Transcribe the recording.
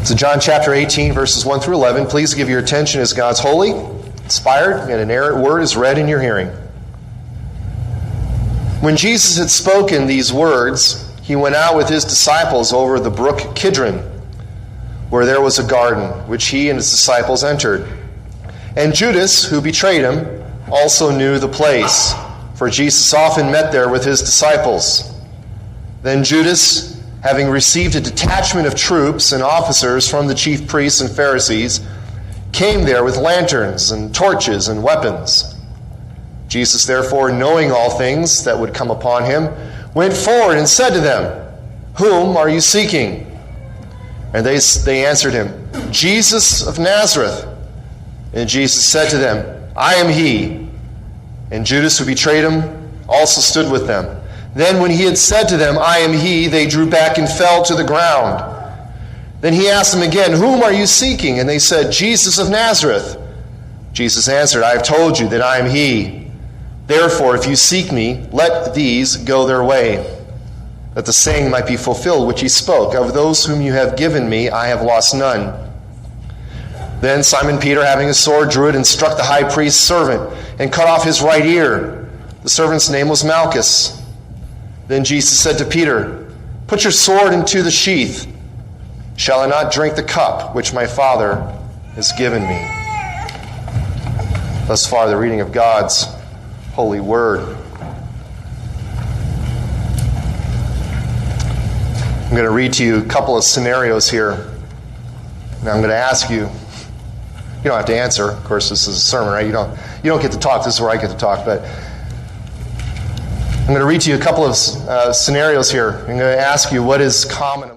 So John chapter 18, verses 1 through 11. Please give your attention as God's holy, inspired, and inerrant word is read in your hearing. When Jesus had spoken these words, he went out with his disciples over the brook Kidron, where there was a garden, which he and his disciples entered. And Judas, who betrayed him, also knew the place, for Jesus often met there with his disciples. Then Judas, having received a detachment of troops and officers from the chief priests and Pharisees, came there with lanterns and torches and weapons. Jesus, therefore, knowing all things that would come upon him, went forward and said to them, "Whom are you seeking?" And they answered him, "Jesus of Nazareth." And Jesus said to them, "I am he." And Judas, who betrayed him, also stood with them. Then when he had said to them, "I am he," they drew back and fell to the ground. Then he asked them again, "Whom are you seeking?" And they said, "Jesus of Nazareth." Jesus answered, "I have told you that I am he. Therefore, if you seek me, let these go their way, that the saying might be fulfilled which he spoke, 'Of those whom you have given me, I have lost none.' Then Simon Peter, having a sword, drew it and struck the high priest's servant and cut off his right ear. The servant's name was Malchus. Then Jesus said to Peter, "Put your sword into the sheath. Shall I not drink the cup which my Father has given me?" Thus far, the reading of God's holy word. I'm going to read to you a couple of scenarios here. And I'm going to ask you. You don't have to answer. Of course, this is a sermon, right? You don't get to talk. This is where I get to talk. But I'm going to read to you a couple of scenarios here. I'm going to ask you what is common